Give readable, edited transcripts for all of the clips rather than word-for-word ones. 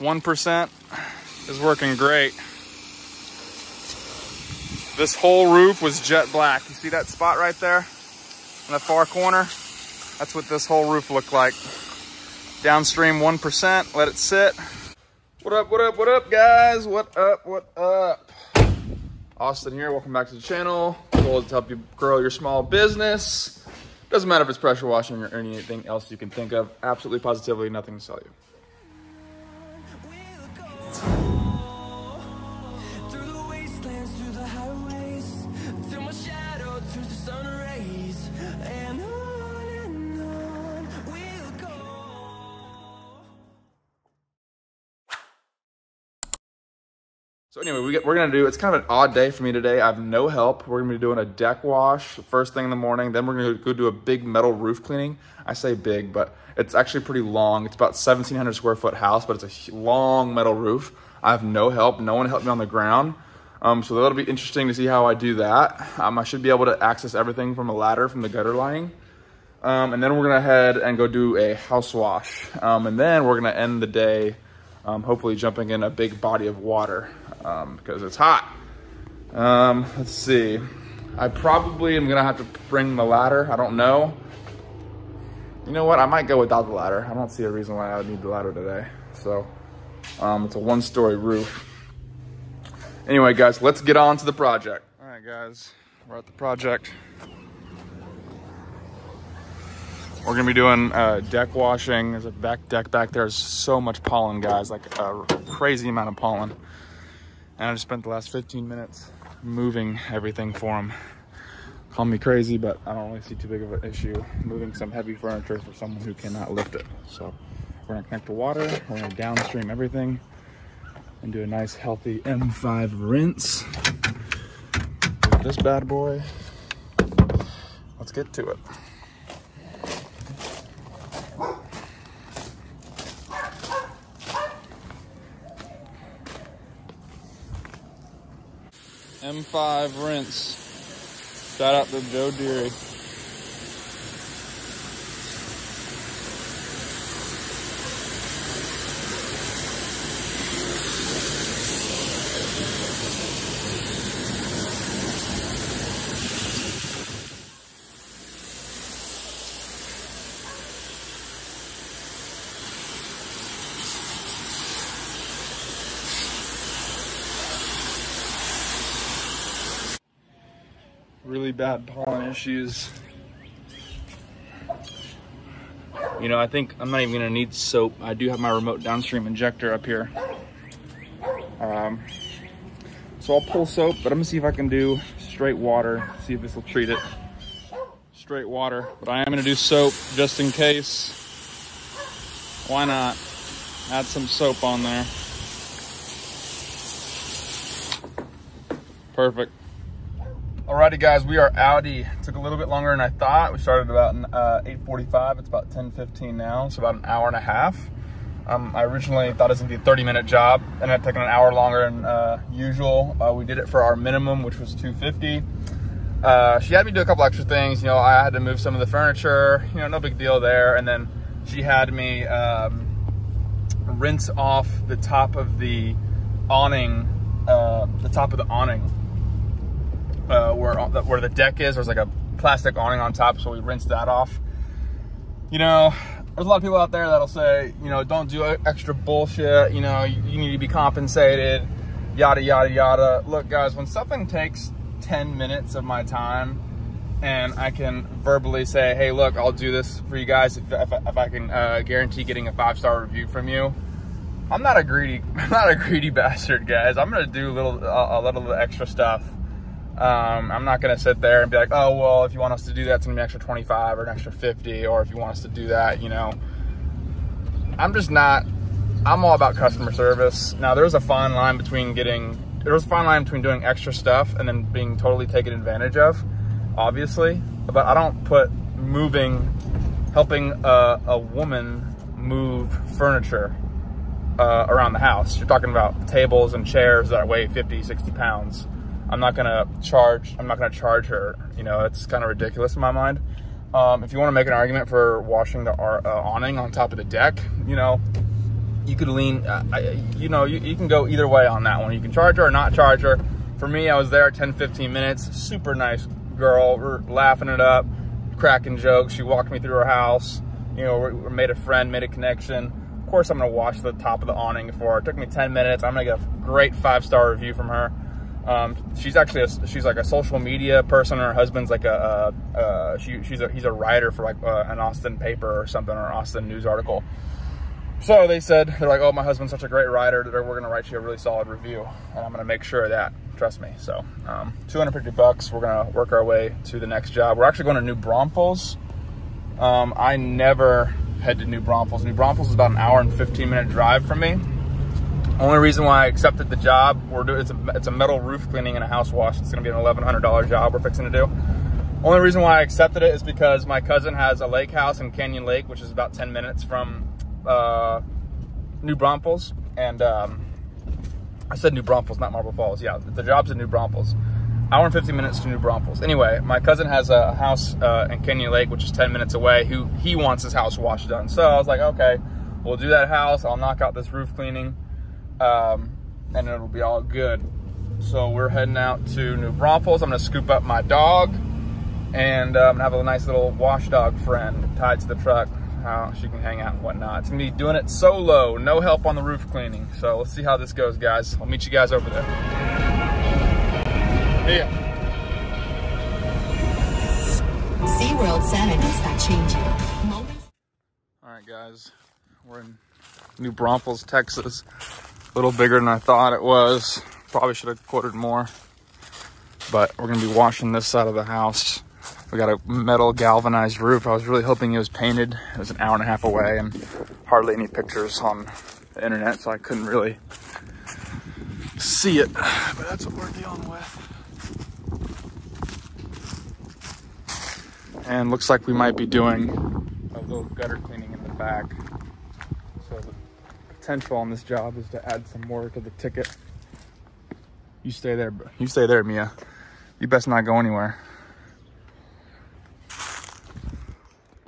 1% is working great. This whole roof was jet black. You see that spot right there in the far corner? That's what this whole roof looked like. Downstream 1%, let it sit. What up, guys? What up? Austin here, welcome back to the channel. The goal is to help you grow your small business. Doesn't matter if it's pressure washing or anything else you can think of. Absolutely, positively, nothing to sell you. So anyway, we're gonna do, it's kind of an odd day for me today. I have no help. We're gonna be doing a deck wash first thing in the morning. Then we're gonna go do a big metal roof cleaning. I say big, but it's actually pretty long. It's about 1,700 square foot house, but it's a long metal roof. I have no help. No one helped me on the ground. So that'll be interesting to see how I do that. I should be able to access everything from a ladder from the gutter lining. And then we're gonna head and go do a house wash. And then we're gonna end the day hopefully jumping in a big body of water because it's hot. Let's see. I probably am gonna have to bring the ladder. I don't know. You know what? I might go without the ladder. I don't see a reason why I would need the ladder today. So it's a one-story roof. Anyway, guys, let's get on to the project. All right, guys, we're at the project. We're gonna be doing deck washing. There's a back deck back there. There's so much pollen, guys, like a crazy amount of pollen. And I just spent the last 15 minutes moving everything for them. Call me crazy, but I don't really see too big of an issue moving some heavy furniture for someone who cannot lift it. So we're gonna connect the water, we're gonna downstream everything and do a nice healthy M5 rinse with this bad boy. Let's get to it. M5 rinse. Shout out to Joe Deary. Really bad pollen issues. You know, I think I'm not even gonna need soap. I do have my remote downstream injector up here. So I'll pull soap, but I'm gonna see if I can do straight water, see if this will treat it. Straight water, but I am gonna do soap just in case. Why not? Add some soap on there. Perfect. Alrighty, guys, we are outie. Took a little bit longer than I thought. We started about 8:45. It's about 10:15 now. It's about an hour and a half. I originally thought it was gonna be a 30-minute job, and it took an hour longer than usual. We did it for our minimum, which was $250. She had me do a couple extra things. You know, I had to move some of the furniture. You know, no big deal there. And then she had me rinse off the top of the awning. Where the deck is, there's like a plastic awning on top, so we rinsed that off. You know, there's a lot of people out there that'll say, you know, don't do extra bullshit, you know, you need to be compensated, yada, yada, yada. Look, guys, when something takes 10 minutes of my time and I can verbally say, hey, look, I'll do this for you guys if I can guarantee getting a 5-star review from you, I'm not a greedy bastard, guys. I'm gonna do a little extra stuff. I'm not gonna sit there and be like, oh, well, if you want us to do that, it's gonna be an extra 25 or an extra 50, or if you want us to do that, you know. I'm all about customer service. Now, there's a fine line between doing extra stuff and then being totally taken advantage of, obviously. But I don't put helping a woman move furniture around the house. You're talking about tables and chairs that weigh 50, 60 pounds. I'm not gonna charge her. You know, it's kind of ridiculous in my mind. If you want to make an argument for washing the awning on top of the deck, you know, you could lean, you know, you can go either way on that one. You can charge her or not charge her. For me, I was there 10-15 minutes. Super nice girl. We're laughing it up, cracking jokes. She walked me through her house. You know, we made a friend, made a connection. Of course, I'm gonna wash the top of the awning for her. It took me 10 minutes. I'm gonna get a great 5-star review from her. She's actually she's like a social media person. Her husband's like he's a writer for like an Austin paper or something, or an Austin news article. So they're like, oh, my husband's such a great writer that we're gonna write you a really solid review, and I'm gonna make sure of that. Trust me. So $250. We're gonna work our way to the next job. We're actually going to New Braunfels. I never head to New Braunfels. New Braunfels is about an hour and 15-minute drive from me. Only reason why I accepted the job, it's a metal roof cleaning and a house wash. It's gonna be an $1,100 job we're fixing to do. Only reason why I accepted it is because my cousin has a lake house in Canyon Lake, which is about 10 minutes from New Braunfels. And I said New Braunfels, not Marble Falls. Yeah, the job's in New Braunfels. Hour and 50 minutes to New Braunfels. Anyway, my cousin has a house in Canyon Lake, which is 10 minutes away, he wants his house wash done. So I was like, okay, we'll do that house. I'll knock out this roof cleaning. And it'll be all good. So we're heading out to New Braunfels. I'm gonna scoop up my dog, and I'm gonna have a nice little wash dog friend tied to the truck. She can hang out and whatnot. It's gonna be doing it solo, no help on the roof cleaning. So let's see how this goes, guys. I'll meet you guys over there. Yeah. SeaWorld Saturdays that change you. Moments. All right, guys, we're in New Braunfels, Texas. A little bigger than I thought it was. Probably should have quoted more. But we're gonna be washing this side of the house. We got a metal galvanized roof. I was really hoping it was painted. It was an hour and a half away and hardly any pictures on the internet, so I couldn't really see it. But that's what we're dealing with. And looks like we might be doing a little gutter cleaning in the back. So the potential on this job is to add some more to the ticket. You stay there, Mia. You best not go anywhere.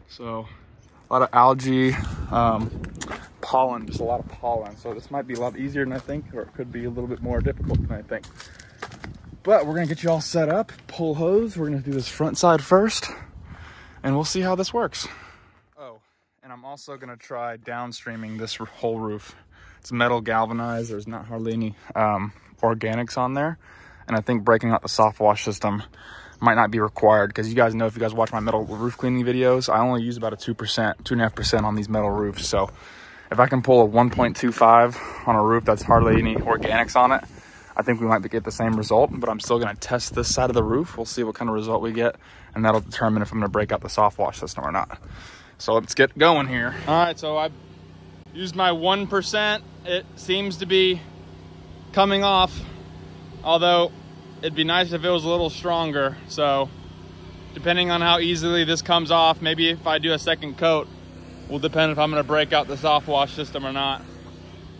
So a lot of algae, pollen, just a lot of pollen. So this might be a lot easier than I think, or it could be a little bit more difficult than I think. But we're gonna get you all set up, pull hose. We're gonna do this front side first, and we'll see how this works. Oh, and I'm also gonna try downstreaming this whole roof. It's metal galvanized. There's not hardly any organics on there. And I think breaking out the soft wash system might not be required, because you guys know, if you guys watch my metal roof cleaning videos, I only use about a 2.5% on these metal roofs. So if I can pull a 1.25 on a roof that's hardly any organics on it, I think we might get the same result. But I'm still gonna test this side of the roof. We'll see what kind of result we get, and that'll determine if I'm gonna break out the soft wash system or not. So let's get going here. All right, so I used my 1%. It seems to be coming off, although it'd be nice if it was a little stronger. So depending on how easily this comes off, maybe if I do a second coat, will depend if I'm gonna break out the soft wash system or not.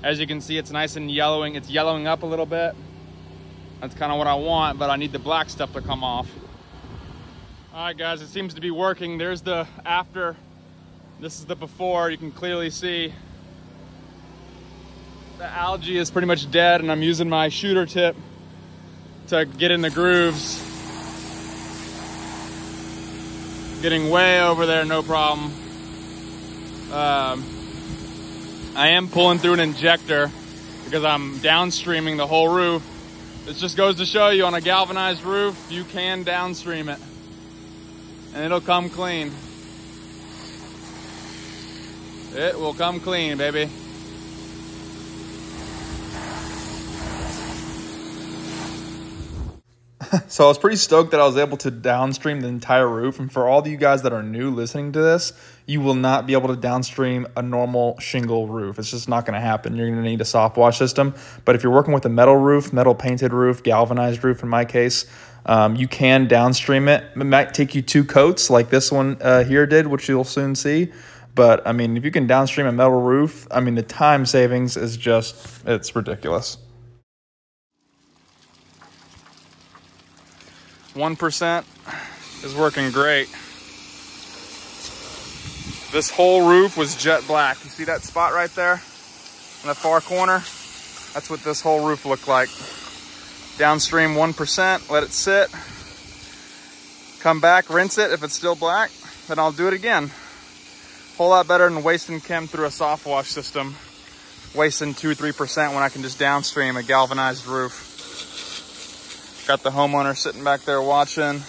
As you can see, it's nice and yellowing. It's yellowing up a little bit. That's kind of what I want, but I need the black stuff to come off. All right, guys, it seems to be working. There's the after. This is the before. You can clearly see the algae is pretty much dead, and I'm using my shooter tip to get in the grooves. Getting way over there, no problem. I am pulling through an injector because I'm downstreaming the whole roof. This just goes to show you, on a galvanized roof, you can downstream it and it'll come clean. It will come clean, baby. So I was pretty stoked that I was able to downstream the entire roof. And for all of you guys that are new listening to this, you will not be able to downstream a normal shingle roof. It's just not going to happen. You're going to need a soft wash system. But if you're working with a metal roof, metal painted roof, galvanized roof in my case, you can downstream it. It might take you 2 coats like this one here did, which you'll soon see. But I mean, if you can downstream a metal roof, I mean, the time savings is just, it's ridiculous. 1% is working great. This whole roof was jet black. You see that spot right there? in the far corner. That's what this whole roof looked like. Downstream 1%, let it sit. Come back, rinse it. If it's still black, then I'll do it again. Whole lot better than wasting chem through a soft wash system. Wasting 2-3% when I can just downstream a galvanized roof. Got the homeowner sitting back there watching.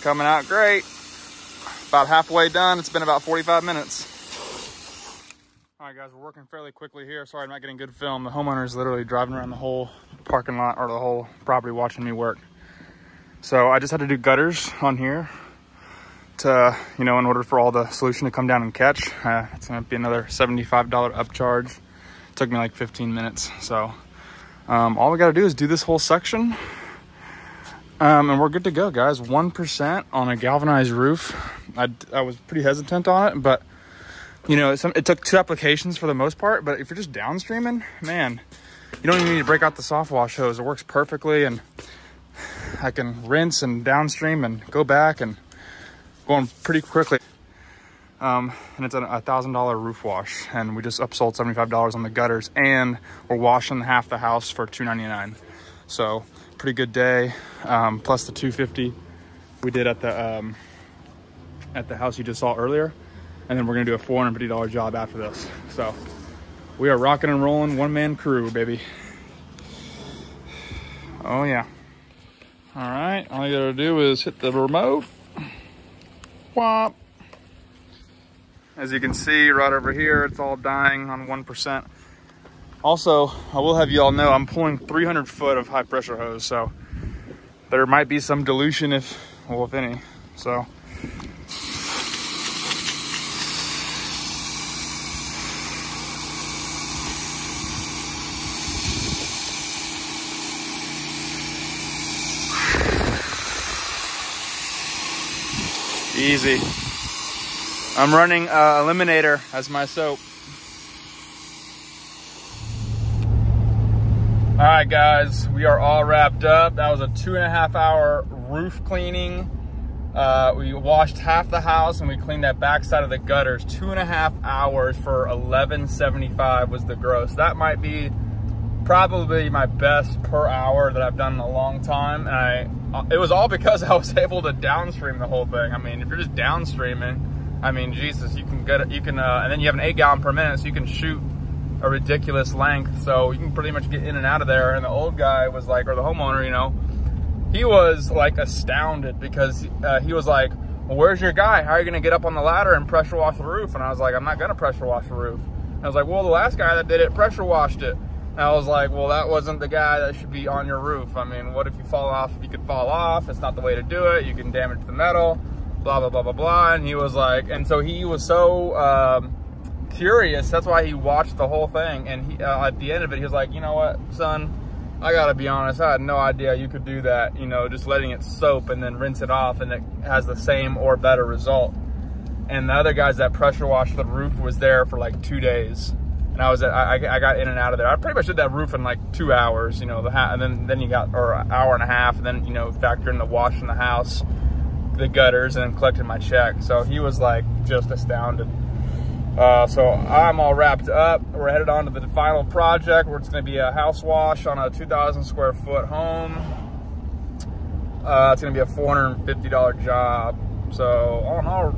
Coming out great. About halfway done. It's been about 45 minutes. All right, guys, we're working fairly quickly here. Sorry, I'm not getting good film. The homeowner is literally driving around the whole parking lot or the whole property watching me work. So I just had to do gutters on here to, you know, in order for all the solution to come down and catch. It's gonna be another $75 upcharge. It took me like 15 minutes. So all we gotta do is do this whole section. And we're good to go, guys. 1% on a galvanized roof. I was pretty hesitant on it, but you know, it took 2 applications for the most part. But if you're just downstreaming, man, you don't even need to break out the soft wash hose. It works perfectly, and I can rinse and downstream and go back and going pretty quickly. And it's a $1,000 roof wash, and we just upsold $75 on the gutters, and we're washing half the house for $299. So pretty good day. Plus the $250 we did at the house you just saw earlier, and then we're gonna do a $450 job after this. So we are rocking and rolling, one-man crew, baby. Oh yeah. All right, all you gotta do is hit the remote. Whop. As you can see right over here, it's all dying on 1%. Also, I will have you all know I'm pulling 300 foot of high pressure hose, so there might be some dilution if any. So easy. I'm running Eliminator as my soap. All right, guys, we are all wrapped up. That was a 2.5 hour roof cleaning. We washed half the house and we cleaned that backside of the gutters. 2.5 hours for $11.75 was the gross. That might be probably my best per hour that I've done in a long time. And it was all because I was able to downstream the whole thing. I mean, if you're just downstreaming, I mean, Jesus, you can get it. You can, and then you have an 8 gallon per minute, so you can shoot a ridiculous length. So you can pretty much get in and out of there. And the old guy was like, or the homeowner, you know, he was like astounded because he was like, well, where's your guy? How are you going to get up on the ladder and pressure wash the roof? And I was like, I'm not going to pressure wash the roof. And I was like, well, the last guy that did it pressure washed it. And I was like, well, that wasn't the guy that should be on your roof. I mean, what if you fall off? You could fall off. It's not the way to do it. You can damage the metal, blah, blah, blah, blah, blah. And he was like, and so he was so curious. That's why he watched the whole thing. And he, at the end of it, he was like, you know what, son, I gotta be honest, I had no idea you could do that, you know, just letting it soap and then rinse it off and it has the same or better result. And the other guys that pressure washed the roof was there for like 2 days. And I got in and out of there. I pretty much did that roof in like 2 hours, you know, and then you got, or an hour and a half, and then, you know, factor in the washing the house, the gutters, and then collected my check. So he was like just astounded. So I'm all wrapped up. We're headed on to the final project where it's going to be a house wash on a 2,000 square foot home. It's going to be a $450 job. So all in all,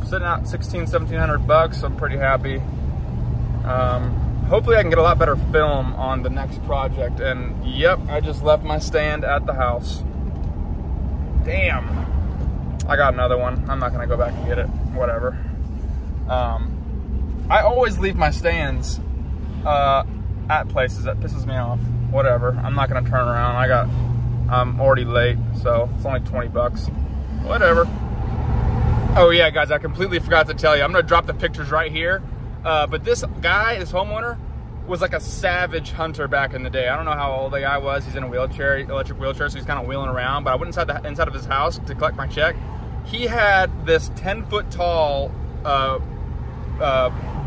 sitting out $1,700 I'm pretty happy. Hopefully I can get a lot better film on the next project. And yep, I just left my stand at the house. Damn. I got another one. I'm not going to go back and get it. Whatever. I always leave my stands at places. That pisses me off. Whatever. I'm not going to turn around. I'm already late, so it's only $20. Whatever. Oh yeah, guys, I completely forgot to tell you. I'm going to drop the pictures right here. But this guy, this homeowner, was like a savage hunter back in the day. I don't know how old the guy was. He's in a wheelchair, electric wheelchair, so he's kind of wheeling around. But I went inside of his house to collect my check. He had this 10-foot tall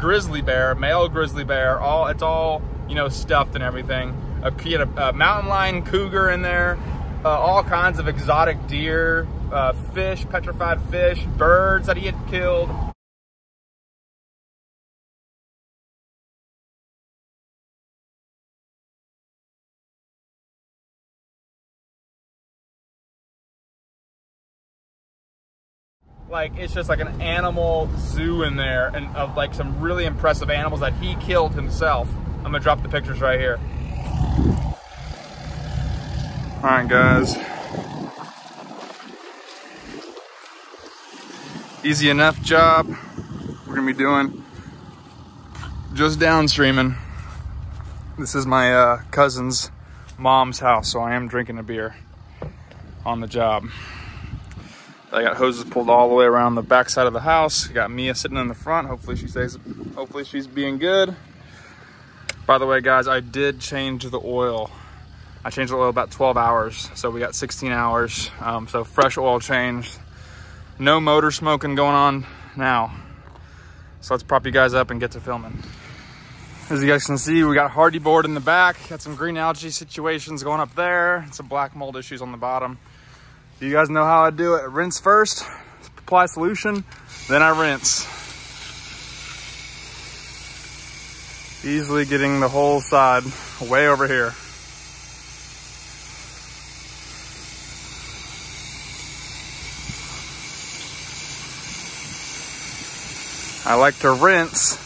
grizzly bear, male grizzly bear. It's all you know, stuffed and everything. He had a mountain lion, cougar in there, all kinds of exotic deer, fish, petrified fish, birds that he had killed. like it's just like an animal zoo in there, and of like some really impressive animals that he killed himself. I'm gonna drop the pictures right here. All right, guys. Easy enough job. We're gonna be doing just downstreaming. This is my cousin's mom's house, so I am drinking a beer on the job. I got hoses pulled all the way around the back side of the house. Got Mia sitting in the front. Hopefully she's being good. By the way, guys, I did change the oil. I changed the oil about 12 hours, so we got 16 hours. So fresh oil change. No motor smoking going on now. So let's prop you guys up and get to filming. As you guys can see, we got hardy board in the back. Got some green algae situations going up there. Some black mold issues on the bottom. You guys know how I do it. Rinse first, apply solution, then I rinse. Easily getting the whole side way over here. I like to rinse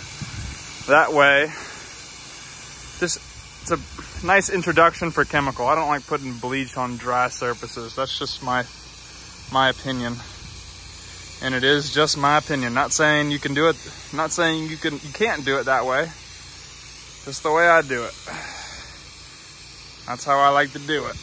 that way. Just, it's a nice introduction for chemical. I don't like putting bleach on dry surfaces. That's just my opinion. And it is just my opinion. Not saying you can do it, not saying you can't do it that way. Just the way I do it. That's how I like to do it.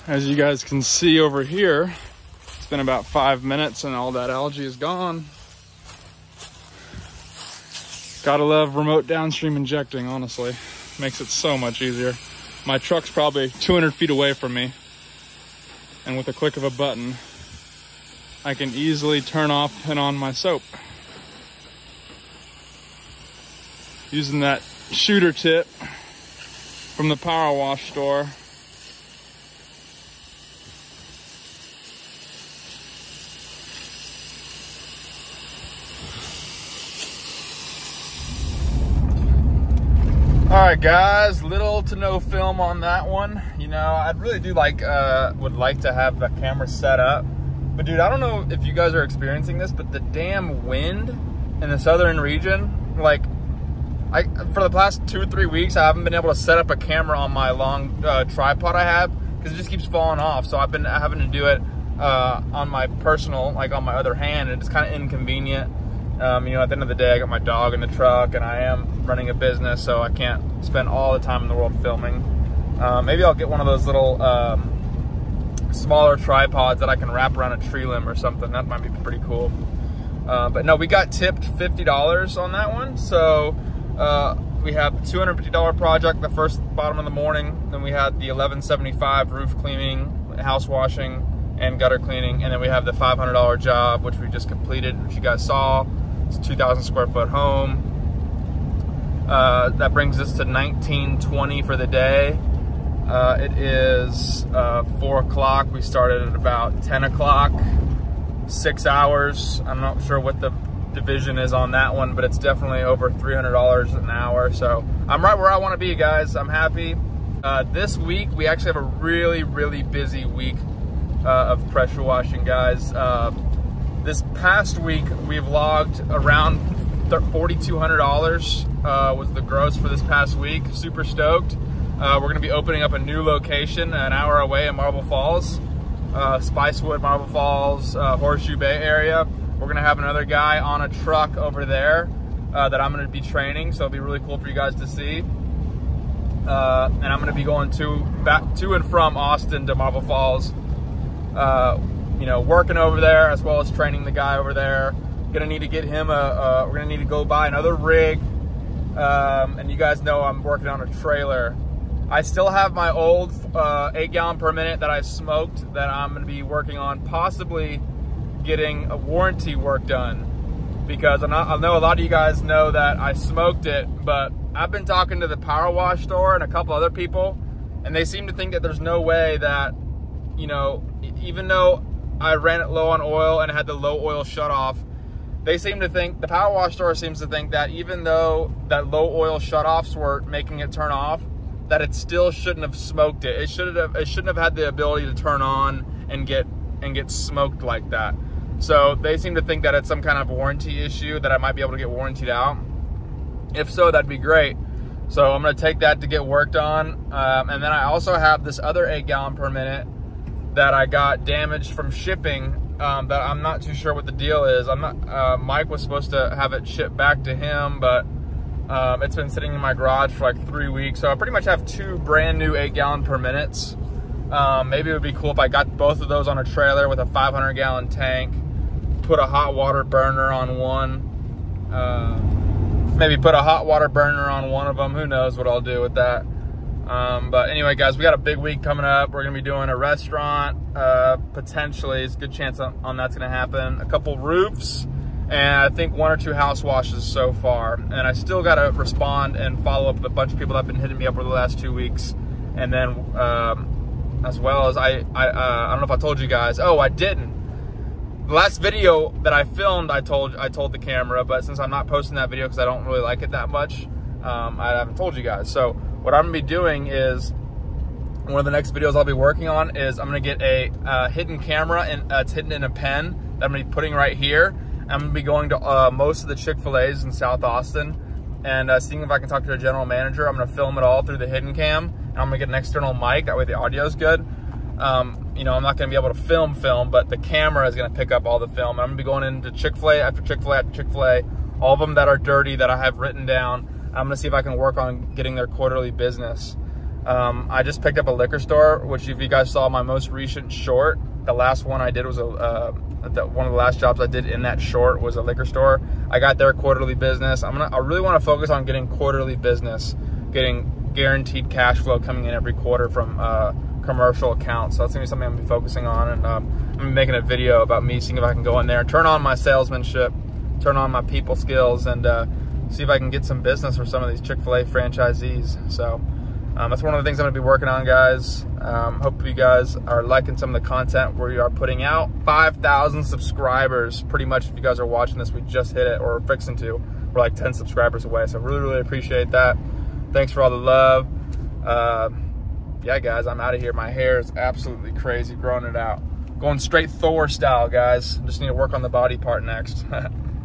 As you guys can see over here, it's been about 5 minutes and all that algae is gone. Gotta love remote downstream injecting, honestly. Makes it so much easier. My truck's probably 200 feet away from me. And with a click of a button, I can easily turn off and on my soap. Using that shooter tip from the Power Wash store. All right, guys, little to no film on that one. You know, I really do like, would like to have the camera set up. But dude, I don't know if you guys are experiencing this, but the damn wind in the southern region, like, for the past 2 or 3 weeks, I haven't been able to set up a camera on my long tripod I have, because it just keeps falling off. So I've been having to do it on my personal, like on my other hand, and it's kind of inconvenient. You know, at the end of the day, I got my dog in the truck, and I am running a business, so I can't spend all the time in the world filming. Maybe I'll get one of those little smaller tripods that I can wrap around a tree limb or something. That might be pretty cool. But no, we got tipped $50 on that one. So we have the $250 project, the first bottom of the morning. Then we had the $11.75 roof cleaning, house washing, and gutter cleaning. And then we have the $500 job, which we just completed, which you guys saw. It's a 2,000 square foot home. That brings us to $19.20 for the day. It is 4 o'clock. We started at about 10 o'clock, 6 hours. I'm not sure what the division is on that one, but it's definitely over $300 an hour. So I'm right where I want to be, guys. I'm happy. This week, we actually have a really, really busy week of pressure washing, guys. This past week, we've logged around $4,200 was the gross for this past week. Super stoked. We're gonna be opening up a new location an hour away in Marble Falls, Spicewood, Marble Falls, Horseshoe Bay area. We're gonna have another guy on a truck over there that I'm gonna be training, so it'll be really cool for you guys to see. And I'm gonna be going back to and from Austin to Marble Falls. You know, working over there as well as training the guy over there. Gonna need to get him we're gonna need to go buy another rig. And you guys know I'm working on a trailer. I still have my old 8 gallon per minute that I smoked that I'm gonna be working on possibly getting a warranty work done, because I know a lot of you guys know that I smoked it, but I've been talking to the Power Wash store and a couple other people, and they seem to think that there's no way that, you know, even though I ran it low on oil and had the low oil shut off, they seem to think, the power wash store seems to think that even though that low oil shutoffs were making it turn off, that it still shouldn't have smoked it. It shouldn't have had the ability to turn on and get smoked like that. So they seem to think that it's some kind of warranty issue, that I might be able to get warrantied out. If so, that'd be great. So I'm gonna take that to get worked on. And then I also have this other 8 gallon per minute that I got damaged from shipping, that I'm not too sure what the deal is. Mike was supposed to have it shipped back to him, but it's been sitting in my garage for like 3 weeks. So I pretty much have 2 brand new 8 gallon per minutes. Maybe it would be cool if I got both of those on a trailer with a 500 gallon tank, put a hot water burner on one, maybe put a hot water burner on one of them. Who knows what I'll do with that. But anyway, guys, we got a big week coming up. We're gonna be doing a restaurant, potentially. It's a good chance on that's gonna happen. A couple roofs, and I think 1 or 2 house washes so far. And I still gotta respond and follow up with a bunch of people that have been hitting me up over the last 2 weeks. And then, as well as I don't know if I told you guys. Oh, I didn't. The last video that I filmed, I told the camera, but since I'm not posting that video because I don't really like it that much, I haven't told you guys. So what I'm gonna be doing is, one of the next videos I'll be working on is I'm gonna get a hidden camera, and it's hidden in a pen that I'm gonna be putting right here. I'm gonna be going to most of the Chick-fil-A's in South Austin and seeing if I can talk to a general manager. I'm gonna film it all through the hidden cam, and I'm gonna get an external mic, that way the audio is good. You know, I'm not gonna be able to film, but the camera is gonna pick up all the film. I'm gonna be going into Chick-fil-A after Chick-fil-A after Chick-fil-A, all of them that are dirty that I have written down. I'm gonna see if I can work on getting their quarterly business. I just picked up a liquor store, which if you guys saw my most recent short, the last one I did was one of the last jobs I did in that short was a liquor store. I got their quarterly business. I really want to focus on getting quarterly business, getting guaranteed cash flow coming in every quarter from commercial accounts. So that's gonna be something I'm gonna be focusing on, and I'm gonna be making a video about me, seeing if I can go in there and turn on my salesmanship, turn on my people skills, and see if I can get some business for some of these Chick-fil-A franchisees. So that's one of the things I'm gonna be working on, guys. Hope you guys are liking some of the content we are putting out. 5,000 subscribers, pretty much. If you guys are watching this, we just hit it, or we're fixing to. We're like 10 subscribers away, so really, really appreciate that. Thanks for all the love. Yeah, guys, I'm out of here. My hair is absolutely crazy, growing it out. Going straight Thor style, guys. Just need to work on the body part next.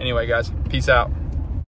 Anyway, guys, peace out.